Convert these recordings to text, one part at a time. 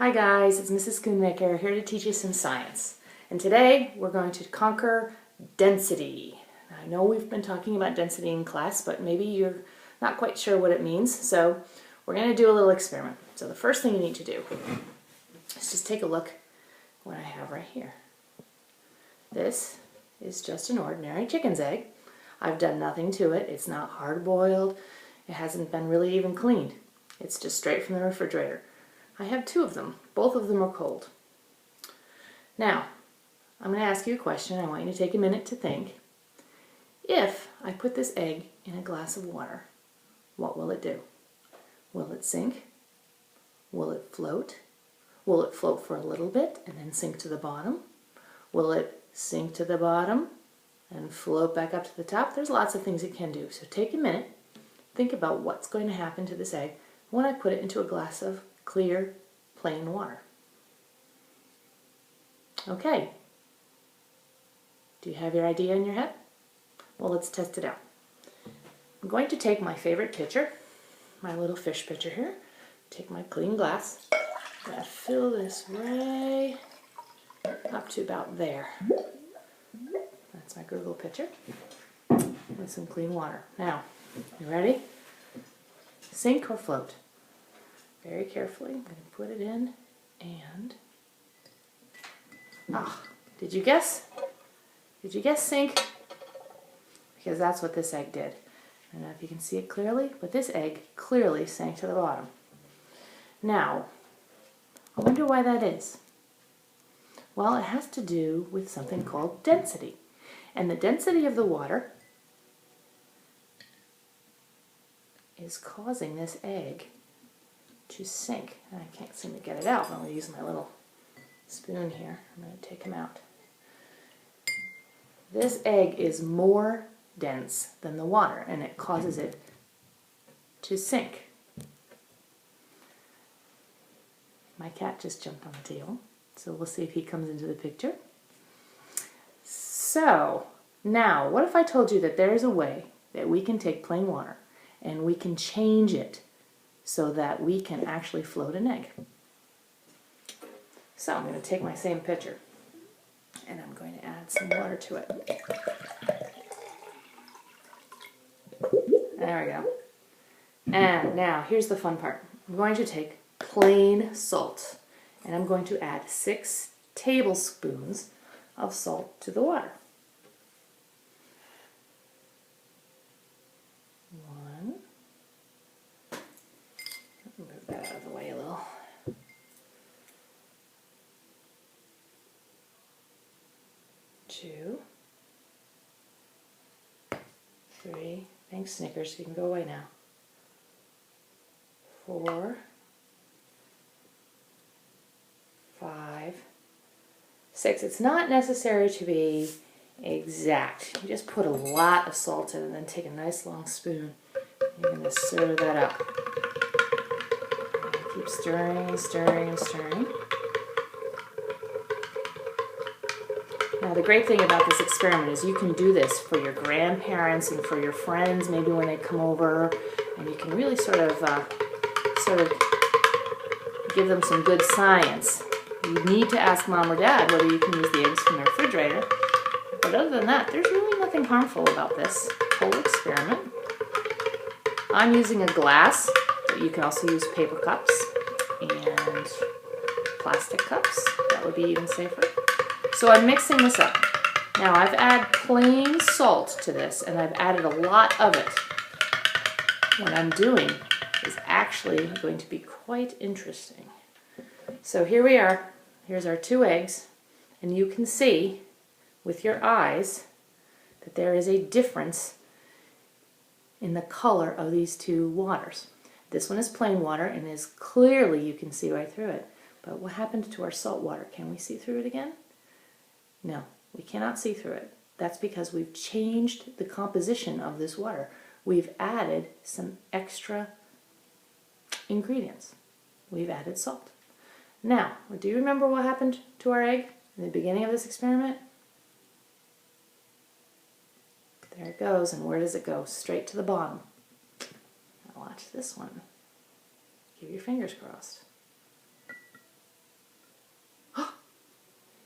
Hi guys, it's Mrs. Schoonmaker here to teach you some science. And today we're going to conquer density. I know we've been talking about density in class, but maybe you're not quite sure what it means, so we're going to do a little experiment. So the first thing you need to do is just take a look at what I have right here. This is just an ordinary chicken's egg. I've done nothing to it. It's not hard-boiled. It hasn't been really even cleaned. It's just straight from the refrigerator. I have two of them. Both of them are cold. Now, I'm going to ask you a question. I want you to take a minute to think. If I put this egg in a glass of water, what will it do? Will it sink? Will it float? Will it float for a little bit and then sink to the bottom? Will it sink to the bottom and float back up to the top? There's lots of things it can do. So take a minute, think about what's going to happen to this egg when I put it into a glass of clear, plain water. Okay. Do you have your idea in your head? Well, let's test it out. I'm going to take my favorite pitcher, my little fish pitcher here, take my clean glass, and fill this way up to about there. That's my Google pitcher with some clean water. Now, you ready? Sink or float? Very carefully, I'm going to put it in and... did you guess? Did you guess sink? Because that's what this egg did. I don't know if you can see it clearly, but this egg clearly sank to the bottom. Now, I wonder why that is. Well, it has to do with something called density. And the density of the water is causing this egg to sink. And I can't seem to get it out. I'm going to use my little spoon here. I'm going to take him out. This egg is more dense than the water, and it causes it to sink. My cat just jumped on the table, so we'll see if he comes into the picture. So, now, what if I told you that there's a way that we can take plain water and we can change it so that we can actually float an egg? So I'm going to take my same pitcher and I'm going to add some water to it. There we go. And now here's the fun part. I'm going to take plain salt and I'm going to add 6 tablespoons of salt to the water. 1. Move that out of the way a little. 2. 3. Thanks, Snickers. You can go away now. 4. 5. 6. It's not necessary to be exact. You just put a lot of salt in and then take a nice long spoon. You're going to stir that up. And keep stirring, stirring, and stirring. Now the great thing about this experiment is you can do this for your grandparents and for your friends, maybe when they come over, and you can really sort of give them some good science. You need to ask Mom or Dad whether you can use the eggs from the refrigerator. But other than that, there's really nothing harmful about this whole experiment. I'm using a glass, but you can also use paper cups and plastic cups. That would be even safer. So I'm mixing this up. Now I've added plain salt to this, and I've added a lot of it. What I'm doing is actually going to be quite interesting. So here we are. Here's our 2 eggs, and you can see with your eyes that there is a difference in the color of these 2 waters. This one is plain water and is clearly, you can see right through it. But what happened to our salt water? Can we see through it again? No, we cannot see through it. That's because we've changed the composition of this water. We've added some extra ingredients. We've added salt. Now, do you remember what happened to our egg in the beginning of this experiment? There it goes, and where does it go? Straight to the bottom. Now watch this one. Keep your fingers crossed.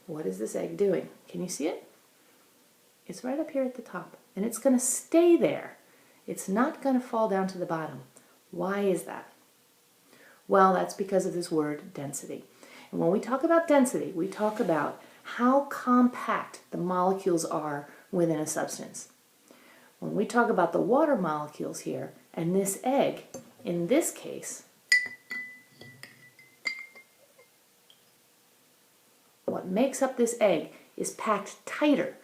what is this egg doing? Can you see it? It's right up here at the top, and it's going to stay there. It's not going to fall down to the bottom. Why is that? Well, that's because of this word density. And when we talk about density, we talk about how compact the molecules are within a substance. When we talk about the water molecules here, and this egg, in this case, what makes up this egg is packed tighter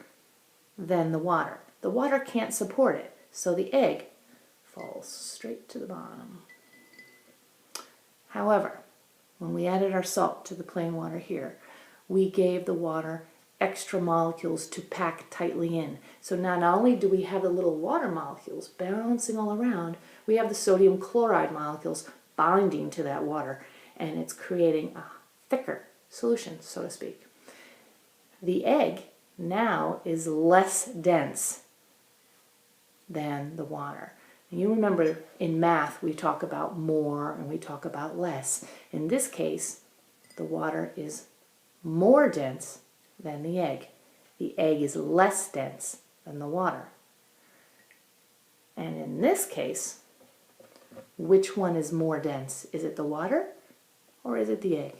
than the water. The water can't support it, so the egg falls straight to the bottom. However, when we added our salt to the plain water here, we gave the water extra molecules to pack tightly in. So now not only do we have the little water molecules bouncing all around, we have the sodium chloride molecules binding to that water, and it's creating a thicker solution, so to speak. The egg now is less dense than the water. And you remember in math we talk about more and we talk about less. In this case, the water is more dense than the egg. The egg is less dense than the water. And in this case, which one is more dense? Is it the water or is it the egg?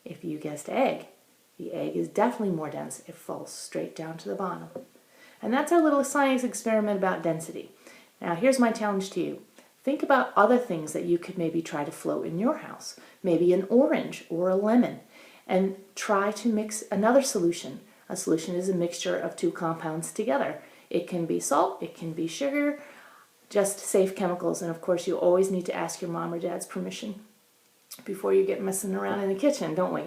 If you guessed egg, the egg is definitely more dense. It falls straight down to the bottom. And that's our little science experiment about density. Now here's my challenge to you. Think about other things that you could maybe try to float in your house. Maybe an orange or a lemon. And try to mix another solution. A solution is a mixture of two compounds together. It can be salt, it can be sugar, just safe chemicals. And of course you always need to ask your mom or dad's permission before you get messing around in the kitchen, don't we?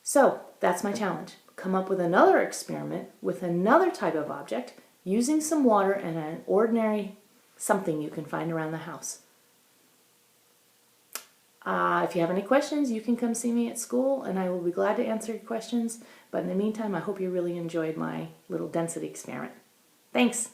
So that's my challenge. Come up with another experiment with another type of object using some water and an ordinary something you can find around the house. If you have any questions, you can come see me at school and I will be glad to answer your questions. But in the meantime, I hope you really enjoyed my little density experiment. Thanks.